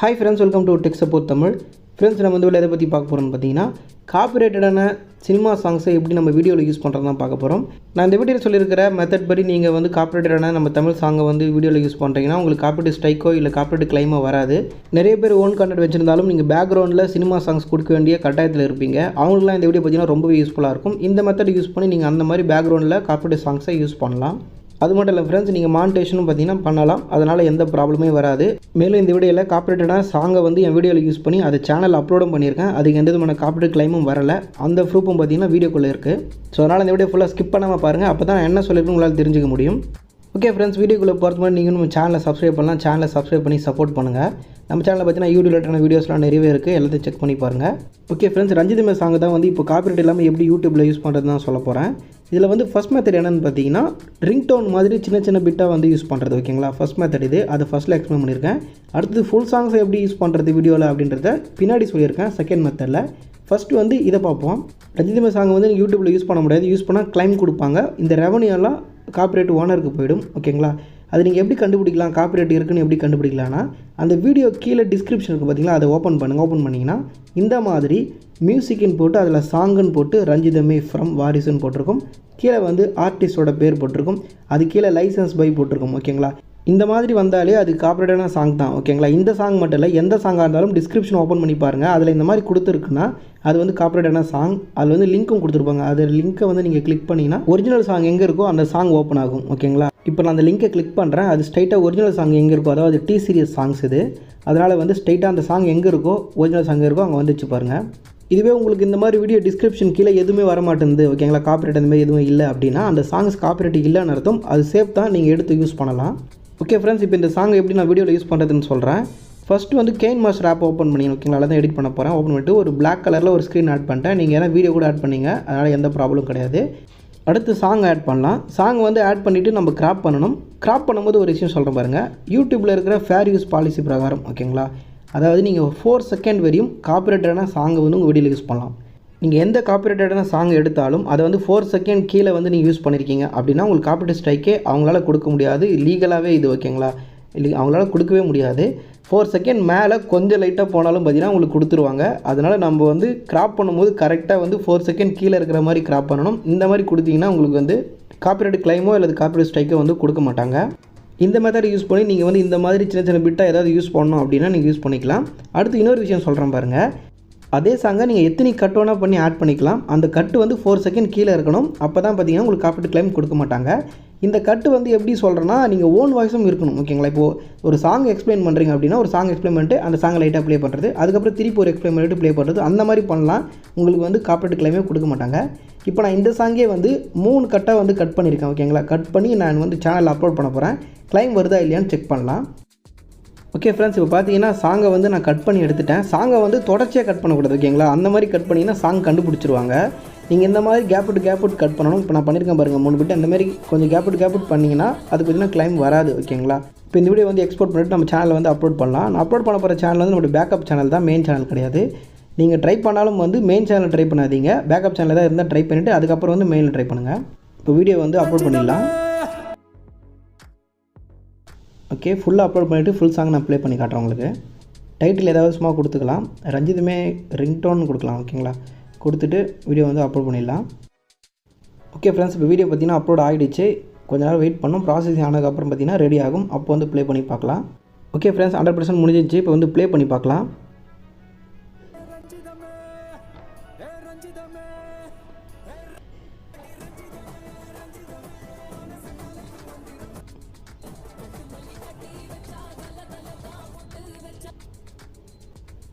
Hi friends, welcome to Tech Support Tamil. Friends, நம்ம இந்த வீடியோல எதை பத்தி பார்க்க போறோம்னு பார்த்தீங்கன்னா காப்பிரைட்டடான சினிமா சாங்ஸை எப்படி நம்ம வீடியோல யூஸ் பண்றதுன்னு தான் பார்க்க போறோம். நான் இந்த வீடியோல சொல்லியிருக்கிற மெத்தட் படி நீங்க வந்து காப்பிரைட்டடான நம்ம தமிழ் சாங்கை வந்து வீடியோல யூஸ் பண்றீங்கன்னா உங்களுக்கு காப்பிரைட் ஸ்ட்ரைக்கோ இல்ல காப்பிரைட் கிளைமோ வராது. நிறைய பேர் ஓன் கண்டென்ட் வச்சிருந்தாலும் நீங்க பேக்ரவுண்ட்ல சினிமா சாங்ஸ் கொடுக்க வேண்டிய கட்டாயத்தில் இருப்பீங்க. அவங்களுக்குலாம் இந்த வீடியோ பார்த்தீங்கன்னா ரொம்பவே யூஸ்ஃபுல்லா இருக்கும். இந்த மெத்தட் யூஸ் பண்ணி நீங்க அந்த மாதிரி பேக்ரவுண்ட்ல காப்பிரைட் சாங்ஸை யூஸ் பண்ணலாம். அது மட்டும் இல்லை ஃப்ரெண்ட்ஸ், நீங்கள் மானிட்டேஷனும் பார்த்தீங்கன்னா பண்ணலாம். அதனால் எந்த ப்ராப்ளமே வராது. மேலும் இந்த வீடியோவில் காப்பிரைட்டடான சாங்கை வந்து என் வீடியோவில் யூஸ் பண்ணி அதை சேனல் அப்லோடும் பண்ணியிருக்கேன். அதுக்கு எந்த விதமான காப்பிரைட் கிளைமும் வரலை. அந்த ப்ரூஃபும் பார்த்தீங்கன்னா வீடியோக்குள்ளே இருக்குது. ஸோ அதனால் இந்த வீடியோ ஃபுல்லாக ஸ்கிப் பண்ணாமல் பாருங்கள். அப்போ தான் என்ன சொல்லியிருக்கேன் உங்களால் தெரிஞ்சுக்க முடியும். ஓகே ஃப்ரெண்ட்ஸ், வீடியோக்குள்ளே போகிறது மாதிரி நீங்கள் நம்ம சேனலை சப்ஸ்கிரைப் பண்ணலாம். சேனலை சப்ஸ்கிரைப் பண்ணி சப்போர்ட் பண்ணுங்கள். நம்ம சேனலில் பார்த்தீங்கன்னா யூடியூப் ரிலேட்டடான வீடியோஸ்லாம் நிறையவே இருக்குது. எல்லாத்தையும் செக் பண்ணி பாருங்கள். ஓகே ஃப்ரெண்ட்ஸ், ரஞ்சிதமே சாங் தான் வந்து இப்போ காப்பிரைட் இல்லாமல் எப்படி யூடியூப்பில் யூஸ் பண்ணுறது தான் சொல்ல போகிறேன். இதில் வந்து ஃபஸ்ட் மெத்தட் என்னென்னு பார்த்தீங்கன்னா ரிங்டோன் மாதிரி சின்ன சின்ன பிட்டாக வந்து யூஸ் பண்ணுறது. ஓகேங்களா, ஃபஸ்ட் மெத்தட் இது. அதை ஃபஸ்ட்டில் எக்ஸ்பிளைன் பண்ணியிருக்கேன். அடுத்தது ஃபுல் சாங்ஸை எப்படி யூஸ் பண்ணுறது வீடியோவில் அப்படின்றத பின்னாடி சொல்லியிருக்கேன் செகண்ட் மெத்தடில். ஃபஸ்ட்டு வந்து இதை பார்ப்போம். ரஞ்சிதமே சாங் வந்து யூடியூப்பில் யூஸ் பண்ண முடியாது. யூஸ் பண்ணால் கிளைம் கொடுப்பாங்க. இந்த ரெவன்யூ எல்லாம் காப்பிரைட் ஓனருக்கு போயிடும். ஓகேங்களா, அது நீங்கள் எப்படி கண்டுபிடிக்கலாம், காப்பிரைட் இருக்குன்னு எப்படி கண்டுபிடிக்கலாம்னா அந்த வீடியோ கீழே டிஸ்கிரிப்ஷன் இருக்குது பார்த்தீங்களா, அதை ஓப்பன் பண்ணுங்கள். ஓப்பன் பண்ணிங்கன்னா இந்த மாதிரி மியூசிக்னு போட்டு அதில் சாங்குன்னு போட்டு ரஞ்சிதமே ஃப்ரம் வாரிசுன்னு போட்டிருக்கும். கீழே வந்து ஆர்டிஸ்டோட பேர் போட்டிருக்கும். அது கீழே லைசன்ஸ் பை போட்டிருக்கும். ஓகேங்களா, இந்த மாதிரி வந்தாலே அது காப்பிரைட்டான சாங் தான். ஓகேங்களா, இந்த சாங் மட்டும் இல்லை, எந்த சாங்காக இருந்தாலும் டிஸ்கிரிப்ஷன் ஓப்பன் பண்ணி பாருங்கள். அதில் இந்த மாதிரி கொடுத்துருக்குன்னா அது வந்து காப்பிரைட்டான சாங். அதில் வந்து லிங்க்கும் கொடுத்துருப்பாங்க. அது லிங்க்கை வந்து நீங்கள் கிளிக் பண்ணிங்கன்னா ஒரிஜினல் சாங் எங்கே இருக்கோ அந்த சாங் ஓப்பன் ஆகும். ஓகேங்களா, இப்போ நான் அந்த லிங்கை கிளிக் பண்ணுறேன். அது ஸ்ட்ரைட்டாக ஒரிஜினல் சாங் எங்கே இருக்கோ, அதாவது டி சீரியஸ் சாங்ஸ் இது. அதனால் வந்து ஸ்ட்ரைட்டாக அந்த சாங் எங்கே இருக்கோ, ஒரிஜினல் சாங் இருக்கோ அங்கே வந்துச்சு பாருங்கள். இதுவே உங்களுக்கு இந்த மாதிரி வீடியோ டிஸ்கிரிப்ஷன் கீழே எதுவுமே வர மாட்டேங்குது, ஓகேங்களா, காப்பிரைட் அந்த மாதிரி எதுவும் இல்லை அப்படின்னா அந்த சாங்ஸ் காப்பிரைட் இல்லைன்னு அர்த்தம். அது சேஃப் தான், நீங்கள் எடுத்து யூஸ் பண்ணலாம். ஓகே ஃப்ரெண்ட்ஸ், இப்போ இந்த சாங் எப்படி நான் வீடியோவில் யூஸ் பண்ணுறதுன்னு சொல்கிறேன். ஃபஸ்ட்டு வந்து கேன் மாஸ்டர் ஆப் ஓப்பன் பண்ணி, ஓகேங்களா, அதை தான் எடிட் பண்ண போகிறேன். ஓப்பன் பண்ணிட்டு ஒரு பிளாக் கலரில் ஒரு ஸ்க்ரீன் ஆட் பண்ணிட்டேன். நீங்கள் ஏன்னா வீடியோ கூட ஆட் பண்ணிங்க, அதனால் எந்த ப்ராப்ளம் கிடையாது. அடுத்து சாங் ஆட் பண்ணலாம். சாங் வந்து ஆட் பண்ணிவிட்டு நம்ம கிராப் பண்ணணும். கிராப் பண்ணும்போது ஒரு விஷயம் சொல்கிறேன் பாருங்கள். யூடியூப்பில் இருக்கிற ஃபேர் யூஸ் பாலிசி பிரகாரம், ஓகேங்களா, அதாவது நீங்கள் 4 செகண்ட் வரையும் காப்பிரைட்டடான சாங்கை வந்து உங்கள் வீடியோவில் யூஸ் பண்ணலாம். நீங்கள் எந்த காப்பிரைட்டடான சாங் எடுத்தாலும் அதை வந்து 4 செகண்ட் கீழே வந்து நீங்கள் யூஸ் பண்ணியிருக்கீங்க அப்படின்னா உங்களுக்கு காப்பிரைட் ஸ்ட்ரைக்கே அவங்களால கொடுக்க முடியாது. லீகலாகவே இது, ஓகேங்களா, இல்லை அவங்களால கொடுக்கவே முடியாது. 4 செகண்ட் மேலே கொஞ்சம் லைட்டாக போனாலும் பார்த்தீங்கன்னா உங்களுக்கு கொடுத்துருவாங்க. அதனால் நம்ம வந்து கிராப் பண்ணும்போது கரெக்டாக வந்து 4 செகண்ட் கீழே இருக்கிற மாதிரி கிராப் பண்ணணும். இந்த மாதிரி கொடுத்தீங்கன்னா உங்களுக்கு வந்து காப்பிரைட் கிளைமோ அல்லது காப்பிரைட் ஸ்ட்ரைக்கோ வந்து கொடுக்க மாட்டாங்க. இந்த மெத்தட் யூஸ் பண்ணி நீங்கள் வந்து இந்த மாதிரி சின்ன சின்ன பிட்டாக ஏதாவது யூஸ் பண்ணணும் அப்படின்னா நீங்கள் யூஸ் பண்ணிக்கலாம். அடுத்து இன்னொரு விஷயம் சொல்கிறேன் பாருங்கள். அதே சாங்கை நீங்கள் எத்தனை கட் வேணால் பண்ணி ஆட் பண்ணிக்கலாம். அந்த கட்டு வந்து 4 செகண்ட் கீழே இருக்கணும். அப்போ தான் பார்த்தீங்கன்னா உங்களுக்கு காப்பிரைட் கிளைம் கொடுக்க மாட்டாங்க. இந்த கட்டு வந்து எப்படி சொல்கிறேன்னா நீங்கள் ஓன் வாய்ஸும் இருக்கணும். ஓகேங்களா, இப்போது ஒரு சாங் எக்ஸ்பிளைன் பண்ணுறீங்க அப்படின்னா ஒரு சாங் எக்ஸ்பிளைன் பண்ணிட்டு அந்த சாங்கை லைட்டாக ப்ளே பண்ணுறது, அதுக்கப்புறம் திருப்பி ஒரு எக்ஸ்பிளைன் பண்ணிட்டு ப்ளே பண்ணுறது, அந்த மாதிரி பண்ணலாம். உங்களுக்கு வந்து காப்பிரைட் கிளைமே கொடுக்க மாட்டாங்க. இப்போ நான் இந்த சாங்கே வந்து 3 கட்டாக வந்து கட் பண்ணியிருக்கேன். ஓகேங்களா, கட் பண்ணி நான் வந்து சேனலில் அப்லோட் பண்ண போகிறேன். கிளைம் வருதா இல்லையான்னு செக் பண்ணலாம். ஓகே ஃப்ரெண்ட்ஸ், இப்போ பார்த்தீங்கன்னா சாங்கை வந்து நான் கட் பண்ணி எடுத்துட்டேன். சாங்கை வந்து தொடர்ச்சியாக கட் பண்ணக்கூடாது. ஓகேங்களா, அந்த மாதிரி கட் பண்ணிங்கன்னா சாங் கண்டுபிடிச்சிருவாங்க. நீங்கள் இந்த மாதிரி கேப் விட்டு கட் பண்ணணும். இப்போ நான் பண்ணியிருக்கேன் பாருங்கள் 3 பிட்டு. அந்த மாதிரி கொஞ்சம் கேப் விட்டு பண்ணிங்கன்னா அது பார்த்தீங்கன்னா கிளைம் வராது. ஓகேங்களா, இப்போ இந்த வீடியோ வந்து எக்ஸ்போர்ட் பண்ணிவிட்டு நம்ம சேனலில் வந்து அப்லோட் பண்ணலாம். நான் அப்லோட் பண்ண போகிற சேனல் வந்து நம்மளுடைய பேக்கப் சேனல் தான், மெயின் சேனல் கிடையாது. நீங்கள் ட்ரை பண்ணாலும் வந்து மெயின் சேனல் ட்ரை பண்ணாதீங்க. பேக்கப் சேனல் தான் இருந்தால் ட்ரை பண்ணிவிட்டு அதுக்கப்புறம் வந்து மெயினில் ட்ரை பண்ணுங்கள். இப்போ வீடியோ வந்து அப்லோட் பண்ணிடலாம். ஓகே, ஃபுல்லாக அப்லோட் பண்ணிவிட்டு ஃபுல் சாங் நான் ப்ளே பண்ணி காட்டுறேன் உங்களுக்கு. டைட்டில் ஏதாவது சும்மா கொடுத்துக்கலாம். ரஞ்சிதமே ரிங்டோன் கொடுக்கலாம். ஓகேங்களா, கொடுத்துட்டு வீடியோ வந்து அப்லோட் பண்ணிடலாம். ஓகே ஃப்ரெண்ட்ஸ், இப்போ வீடியோ பார்த்தீங்கன்னா அப்லோட் ஆகிடுச்சு. கொஞ்ச நேரம் வெயிட் பண்ணோம். ப்ராசஸிங் ஆனதுக்கப்புறம் பார்த்தீங்கன்னா ரெடி ஆகும். அப்போ வந்து ப்ளே பண்ணி பார்க்கலாம். ஓகே ஃப்ரெண்ட்ஸ், 100% முடிஞ்சிச்சு. இப்போ வந்து ப்ளே பண்ணி பார்க்கலாம்.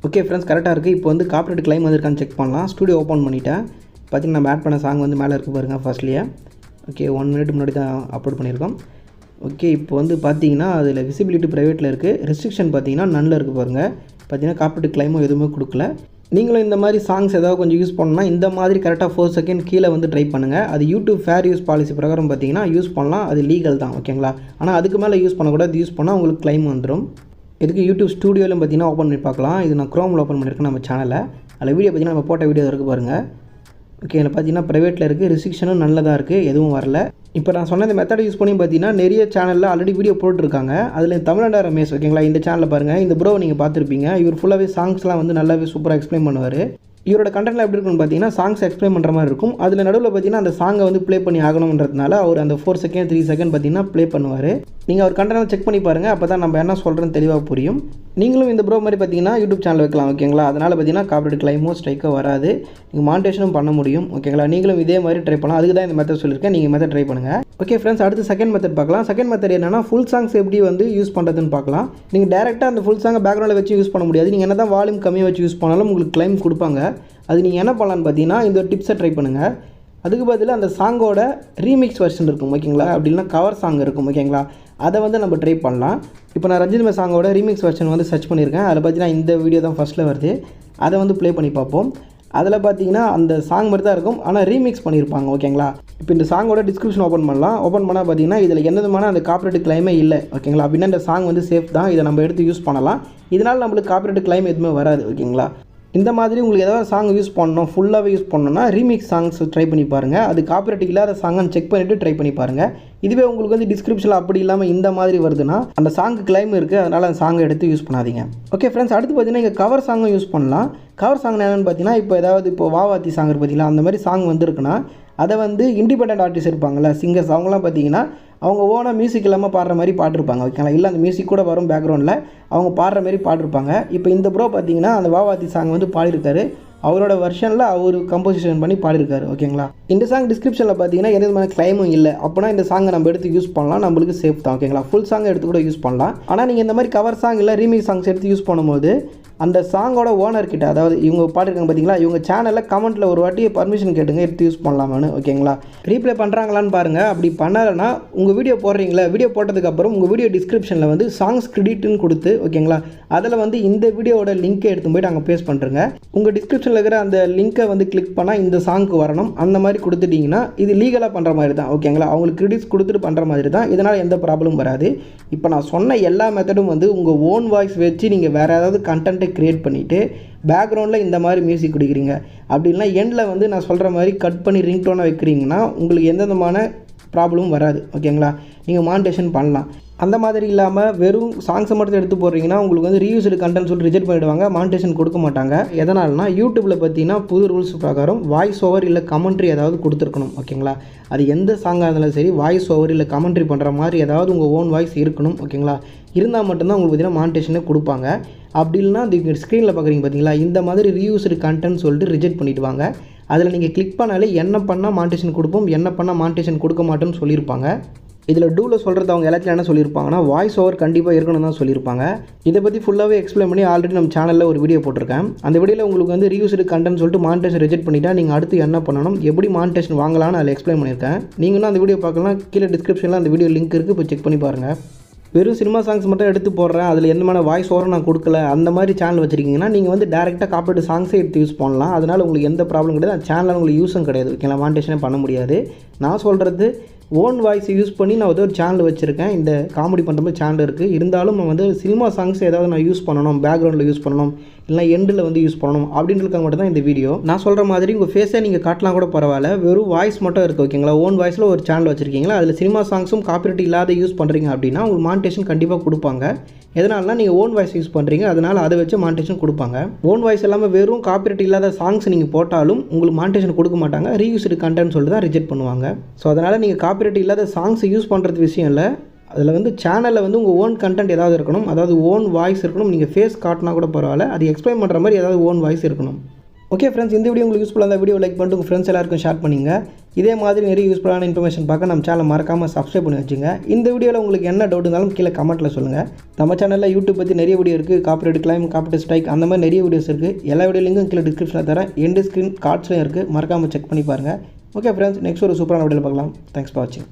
ஓகே ஃப்ரெண்ட்ஸ், கரெக்டாக இருக்குது. இப்போ வந்து காப்பிரைட் கிளைம் வந்திருக்கான்னு செக் பண்ணலாம். ஸ்டூடியோ ஓப்பன் பண்ணிவிட்டேன். பார்த்தீங்கன்னா நம்ம ஆட் பண்ண சாங் வந்து மேலே இருக்குது பாருங்கள் ஃபர்ஸ்ட்லேயே. ஓகே, 1 மினிட் முன்னாடி தான் அப்லோட் பண்ணியிருக்கோம். ஓகே, இப்போ வந்து பார்த்தீங்கன்னா அதில் விசிபிலிட்டி ப்ரைவேட்டில் இருக்குது. ரெஸ்ட்ரிக்ஷன் பார்த்தீங்கன்னா நன்னில் இருக்குது பாருங்கள். பார்த்தீங்கன்னா காப்பிரைட் கிளைமும் எதுவுமே கொடுக்கல. நீங்களும் இந்த மாதிரி சாங்ஸ் ஏதாவது கொஞ்சம் யூஸ் பண்ணணும்னா இந்த மாதிரி கரெக்டாக 4 செகண்ட் கீழே வந்து ட்ரை பண்ணுங்கள். அது யூடியூப் ஃபேர் யூஸ் பாலிசி பிரகாரம் பார்த்தீங்கன்னா யூஸ் பண்ணலாம். அது லீகல் தான். ஓகேங்களா, ஆனால் அதுக்கு மேலே யூஸ் பண்ணக்கூடாது. யூஸ் பண்ணால் உங்களுக்கு கிளைம் வந்துடும். இதுக்கு யூடியூப் ஸ்டூடியோவில் பார்த்தீங்கன்னா ஓப்பன் பண்ணி பார்க்கலாம். இது நான் க்ரோமில் ஓப்பன் பண்ணியிருக்கேன் நம்ம சேனலில். அதில் வீடியோ பார்த்தீங்கன்னா நம்ம போட்ட வீடியோ இருக்குது பாருங்கள். ஓகே, இதில் பார்த்தீங்கன்னா ப்ரைவேட்டில் இருக்குது, ரெஸ்ட்ரிக்ஷனும் நல்லதாக இருக்குது, எதுவும் வரல. இப்போ நான் சொன்ன இந்த மெத்தட் யூஸ் பண்ணி பார்த்தீங்கன்னா நிறைய சேனலில் ஆல்ரெடி வீடியோ போட்டிருக்காங்க. அதில் தமிழ்நாடு ரமேஷ் ஓகேங்களா, இந்த சேனலில் பாருங்கள், இந்த ப்ரோ நீங்கள் பார்த்துருப்பீங்க. இவர் ஃபுல்லாகவே சாங்ஸ்லாம் வந்து நல்லாவே சூப்பராக எக்ஸ்பிளைன் பண்ணுவார். இவரோட கண்டென்ட்லாம் எப்படி இருக்குன்னு பார்த்தீங்கன்னா சாங்ஸ் எக்ஸ்பிளைன் பண்ணுற மாதிரி இருக்கும். அதில் நடுவில் பார்த்தீங்கன்னா அந்த சாங்கை வந்து ப்ளே பண்ணி ஆகணுன்றதுனால அவர் அந்த 4 செகண்ட் 3 செகண்ட் பார்த்தீங்கன்னா ப்ளே பண்ணுவார். நீங்கள் அவர் கண்டென்ட் செக் பண்ணி பாருங்கள், அப்போ தான் நம்ம என்ன சொல்கிறேன்னு தெளிவாக புரியும். நீங்களும் இந்த ப்ரோ மாதிரி பார்த்தீங்கன்னா யூடியூப் சேனல் வைக்கலாம் ஓகேங்களா. அதனால் பார்த்தீங்கன்னா காப்பிரைட் கிளைமோ ஸ்ட்ரைக்கோ வராது, நீங்கள் மானிட்டேஷனும் பண்ண முடியும் ஓகேங்களா. நீங்களும் இதே மாதிரி ட்ரை பண்ணலாம். அதுக்கு தான் இந்த மெத்தட் சொல்லியிருக்கேன், நீங்கள் மெத்தட் ட்ரை பண்ணுங்கள். ஓகே ஃப்ரெண்ட்ஸ், அடுத்து செகண்ட் மெத்தட் பார்க்கலாம். செகண்ட் மெத்தட் என்னன்னா ஃபுல் சாங்ஸ் எப்படி வந்து யூஸ் பண்ணுறதுன்னு பார்க்கலாம். நீங்கள் டேரெக்டாக அந்த ஃபுல் சாங்கை பேக்ரவுண்டில் வச்சு யூஸ் பண்ண முடியாது. நீங்கள் என்ன தான் வால்யூம் கம்மியாக வச்சு யூஸ் பண்ணாலும் உங்களுக்கு கிளைம் கொடுப்பாங்க. அது நீங்கள் என்ன பண்ணலான்னு பார்த்தீங்கன்னா இந்த ஒரு டிப்ஸை ட்ரை பண்ணுங்கள். அதுக்கு பதிலாக அந்த சாங்கோட ரீமிக்ஸ் வெர்ஷன் இருக்கும் ஓகேங்களா, அப்படின்னா கவர் சாங் இருக்கும் ஓகேங்களா, அதை வந்து நம்ம ட்ரை பண்ணலாம். இப்போ நான் ரஞ்சித் சாங்கோட ரீமிக்ஸ் வெர்ஷன் வந்து சர்ச் பண்ணியிருக்கேன். அதில் பார்த்தீங்கன்னா இந்த வீடியோ தான் ஃபஸ்ட்டில் வருது. அதை வந்து ப்ளே பண்ணி பார்ப்போம். அதில் பார்த்தீங்கன்னா அந்த சாங் மாதிரி தான் இருக்கும், ஆனால் ரீமிக்ஸ் பண்ணியிருப்பாங்க ஓகேங்களா. இப்போ இந்த சாங்கோட டிஸ்கிரிப்ஷன் ஓப்பன் பண்ணலாம். ஓப்பன் பண்ணால் பார்த்தீங்கன்னா இதில் எந்த விதமான அந்த காப்பிரைட் கிளைமே இல்லை ஓகேங்களா. அப்படின்னா இந்த சாங் வந்து சேஃப் தான், இதை நம்ம எடுத்து யூஸ் பண்ணலாம். இதனால் நம்மளுக்கு காப்பிரைட் கிளைம் எதுவுமே வராது ஓகேங்களா. இந்த மாதிரி உங்களுக்கு ஏதாவது சாங் யூஸ் பண்ணணும், ஃபுல்லாகவே யூஸ் பண்ணணும்னா ரீமிக்ஸ் சாங்ஸ் ட்ரை பண்ணி பாருங்கள். அது காப்பிரைட் இல்லாத சாங்கன்னு செக் பண்ணிவிட்டு ட்ரை பண்ணி பாருங்கள். இதுவே உங்களுக்கு வந்து டிஸ்கிரிப்ஷனில் அப்படி இல்லாமல் இந்த மாதிரி வருதுன்னா அந்த சாங்கு கிளைம் இருக்குது, அதனால் அந்த சாங்கை எடுத்து யூஸ் பண்ணாதீங்க. ஓகே ஃப்ரெண்ட்ஸ், அடுத்து பார்த்தீங்கன்னா இங்கே கவர் சாங்கும் யூஸ் பண்ணலாம். கவர் சாங் என்னென்னு பார்த்தீங்கன்னா இப்போ ஏதாவது இப்போ வாவாத்தி சாங் பார்த்தீங்களா, அந்த மாதிரி சாங் வந்துருக்குன்னா அதை வந்து இண்டிபெண்டன்ட் ஆர்டிஸ்ட் இருப்பாங்கள்ல, சிங்கர்ஸ், அவங்களாம் பார்த்தீங்கன்னா அவங்க ஓனாக மியூசிக் இல்லாமல் பாடுற மாதிரி பாடிருப்பாங்க ஓகேங்களா. இல்லை அந்த மியூசிக் கூட வரும் பேக்ரவுண்டில், அவங்க பாடுற மாதிரி பாடிருப்பாங்க. இப்போ இந்த ப்ரோ பார்த்தீங்கன்னா அந்த வாவாத்தி சாங் வந்து பாடிருக்காரு, அவரோட வெர்ஷனில் அவர் கம்போசிஷன் பண்ணி பாடிருக்காரு ஓகேங்களா. இந்த சாங் டிஸ்கிரிப்ஷனில் பார்த்தீங்கன்னா எந்த விதமான கிளைமும் இல்லை, அப்போனா இந்த சாங்கை நம்ம எடுத்து யூஸ் பண்ணலாம், நம்மளுக்கு சேஃப் தான் ஓகேங்களா. ஃபுல் சாங்கை எடுத்து கூட யூஸ் பண்ணலாம். ஆனால் நீங்கள் இந்த மாதிரி கவர் சாங் இல்லை ரீமிக்ஸ் சாங்ஸ் எடுத்து யூஸ் பண்ணும்போது அந்த சாங்கோட ஓனர்கிட்ட, அதாவது இவங்க பாடிருக்காங்க பார்த்தீங்களா, இவங்க சேனலில் கமெண்ட்டில் ஒரு வாட்டி பர்மிஷன் கேட்டுங்க எடுத்து யூஸ் பண்ணலாமான்னு ஓகேங்களா. ரீப்ளே பண்ணுறாங்களான்னு பாருங்கள். அப்படி பண்ணலைன்னா உங்கள் வீடியோ போடுறீங்களா, வீடியோ போட்டதுக்கப்புறம் உங்கள் வீடியோ டிஸ்கிரிப்ஷனில் வந்து சாங்ஸ் கிரெடிட்னு கொடுத்து ஓகேங்களா, அதில் வந்து இந்த வீடியோவோட லிங்க்கை எடுத்து போய்ட்டு அங்கே பேஸ்ட் பண்ணுறங்க. உங்கள் டிஸ்கிரிப்ஷனில் இருக்கிற அந்த லிங்க்கை வந்து கிளிக் பண்ணால் இந்த சாங்க்கு வரணும், அந்த மாதிரி கொடுத்துட்டிங்கன்னா இது லீகலாக பண்ணுற மாதிரி தான் ஓகேங்களா. அவங்களுக்கு கிரெடிட்ஸ் கொடுத்துட்டு பண்ணுற மாதிரி தான், இதனால் எந்த ப்ராப்ளமும் வராது. இப்போ நான் சொன்ன எல்லா மெத்தடும் வந்து உங்கள் ஓன் வாய்ஸ் வச்சு நீங்கள் வேறு ஏதாவது கண்டென்ட்டை க்ரியேட் பண்ணிவிட்டு பேக்ரவுண்டில் இந்த மாதிரி மியூசிக் கொடுக்குறீங்க, அப்படி இல்லைனா எண்டில் வந்து நான் சொல்கிற மாதிரி கட் பண்ணி ரிங்டோனை வைக்கிறீங்கன்னா உங்களுக்கு எந்த விதமான ப்ராப்ளமும் வராது ஓகேங்களா. நீங்கள் மானிட்டேஷன் பண்ணலாம். அந்த மாதிரி இல்லாமல் வெறும் சாங்ஸை மட்டும் எடுத்து போடுறீங்கன்னா உங்களுக்கு வந்து ரீயூஸ்டு கண்டென்ட் சொல்லி ரிஜெக்ட் பண்ணிவிடுவாங்க, மானிட்டேஷன் கொடுக்க மாட்டாங்க. எதனால்னா யூடியூப்பில் பார்த்தீங்கன்னா புது ரூல்ஸ் பிரகாரம் வாய்ஸ் ஓவர் இல்லை கமெண்ட்ரி ஏதாவது கொடுத்துருக்கணும் ஓகேங்களா. அது எந்த சாங்காக இருந்தாலும் சரி வாய்ஸ் ஓவர் இல்லை கமெண்ட்ரி பண்ணுற மாதிரி ஏதாவது உங்கள் ஓன் வாய்ஸ் இருக்கணும் ஓகேங்களா. இருந்தால் மட்டும்தான் உங்களுக்கு பார்த்தீங்கன்னா மானிட்டேஷனே கொடுப்பாங்க. அப்படி இல்லைனா இந்த ஸ்க்ரீனில் பார்க்குறீங்க பார்த்தீங்களா, இந்த மாதிரி ரீயூஸ்டு கண்டென்ட் சொல்லிட்டு ரிஜெக்ட் பண்ணிவிடுவாங்க. அதில் நீங்கள் கிளிக் பண்ணாலே என்ன பண்ணால் மானிட்டேஷன் கொடுப்போம், என்ன பண்ணால் மானிட்டேஷன் கொடுக்க மாட்டோம்னு சொல்லியிருப்பாங்க. இதில் டூவில் சொல்கிறது அவங்க எல்லாத்தையும் என்ன சொல்லியிருப்பாங்கன்னா வாய்ஸ் ஓவர் கண்டிப்பாக இருக்கணும் தான் சொல்லியிருப்பாங்க. இதை பற்றி ஃபுல்லாகவே எக்ஸ்பிளைன் பண்ணி ஆல்ரெடி நம்ம சேனலில் ஒரு வீடியோ போட்டிருக்கேன். அந்த வீடியோவில் உங்களுக்கு வந்து ரீயூஸ்டு கண்டென்ட் சொல்லிட்டு மானிட்டேஷன் ரிஜெக்ட் பண்ணிட்டா நீங்கள் அடுத்து என்ன பண்ணணும், எப்படி மானிட்டேஷன் வாங்கலாம்னு அதில் எக்ஸ்பிளைன் பண்ணியிருக்கேன். நீங்களும் அந்த வீடியோ பார்க்கலாம், கீழே டிஸ்கிரிப்ஷனில் அந்த வீடியோ லிங்க் இருக்குது, போய் செக் பண்ணி பாருங்கள். வெறும் சினிமா சாங்ஸ் மட்டும் எடுத்து போடுறேன், அதில் என்னமான வாய்ஸ் ஓவர் நான் கொடுக்கல, அந்த மாதிரி சேனல் வச்சுருக்கீங்கன்னா நீங்கள் வந்து டேரெக்டாக காப்பிரைட் சாங்ஸே எடுத்து யூஸ் பண்ணலாம். அதனால் உங்களுக்கு எந்த ப்ராப்ளம் கிடையாது, அந்த சேனலில் உங்களுக்கு யூஸும் கிடையாது ஓகேங்களா. மானிட்டேஷனே பண்ண முடியாது. நான் சொல்கிறது ஓன் வாய்ஸ் யூஸ் பண்ணி நான் ஒரு சேனல் வச்சுருக்கேன், இந்த காமெடி பண்ணுற மாதிரி சேனல் இருக்குது. இருந்தாலும் நான் வந்து சினிமா சாங்ஸ் ஏதாவது நான் யூஸ் பண்ணணும், பேக்ரவுண்டில் யூஸ் பண்ணணும், இல்லை எண்டில் வந்து யூஸ் பண்ணணும் அப்படின்றதுக்காக மட்டும் தான் இந்த வீடியோ. நான் சொல்கிற மாதிரி உங்கள் ஃபேஸை நீங்கள் காட்டலாம் கூட பரவாயில்ல, வெறும் வாய்ஸ் மட்டும் இருக்குது ஓகேங்களா. ஓன் வாய்ஸில் ஒரு சேனல் வச்சுருக்கீங்களா, அதில் சினிமா சாங்ஸும் காப்பிரைட் இல்லாத யூஸ் பண்ணுறீங்க அப்படின்னா உங்களுக்கு மானிட்டேஷன் கண்டிப்பாக கொடுப்பாங்க. எதனால்னா நீங்கள் ஓன் வாய்ஸ் யூஸ் பண்ணுறீங்க, அதனால் அதை வச்சு மானிட்டேஷன் கொடுப்பாங்க. ஓன் வாய்ஸ் இல்லாமல் வெறும் காப்பிரைட் இல்லாத சாங்ஸ் நீங்கள் போட்டாலும் உங்களுக்கு மானிட்டேஷன் கொடுக்க மாட்டாங்க, ரீயூஸ்டு கண்டென்ட் சொல்லிட்டு தான் ரிஜெக்ட் பண்ணுவாங்க. ஸோ அதனால் நீங்கள் காப்பிரைட் இல்லாத சாங்ஸ் யூஸ் பண்ணுறது விஷயம் இல்லை, அதில் வந்து சேனலில் வந்து உங்கள் ஓன் கண்டென்ட் ஏதாவது இருக்கணும், அதாவது ஓன் வாய்ஸ் இருக்கணும். நீங்கள் ஃபேஸ் காட்டினா கூட பரவாயில்ல, அது எக்ஸ்பிளைன் பண்ணுற மாதிரி ஏதாவது ஓன் வாய்ஸ் இருக்கணும். ஓகே ஃப்ரெண்ட்ஸ், இந்த வீடியோ உங்களுக்கு யூஸ்ஃபுல்லாக இருந்தால் வீடியோ லைக் பண்ணிட்டு உங்கள் ஃப்ரெண்ட்ஸ் எல்லாருக்கும் ஷேர் பண்ணிங்க. இதே மாதிரி நிறைய யூஸ்ஃபுல்லான இன்ஃபர்மேஷன் பார்க்க நம்ம சேனலை மறக்காமல் சப்ஸ்கிரைப் பண்ணி வச்சுங்க. இந்த வீடியோவில் உங்களுக்கு என்ன டவுட் இருந்தாலும் கீழே கமெண்ட்டில் சொல்லுங்கள். நம்ம சேனலில் யூடியூப் பற்றி நிறைய வீடியோ இருக்குது, காப்பிரைட் கிளைம், காப்பிரைட் ஸ்ட்ரைக், அந்த மாதிரி நிறைய வீடியோஸ் இருக்குது. எல்லா வீடியோ லிங்கும் கீழே டிஸ்கிரிப்ஷனில் தரேன், எண்டு ஸ்க்ரீன் கார்ட்ஸ்லையும் இருக்குது, மறக்காமல் செக் பண்ணி பாருங்கள். ஓகே ஃப்ரெண்ட்ஸ், நெக்ஸ்ட் ஒரு சூப்பரான வீடியோவில் பார்க்கலாம். தேங்க்ஸ் ஃபார் வாட்சிங்.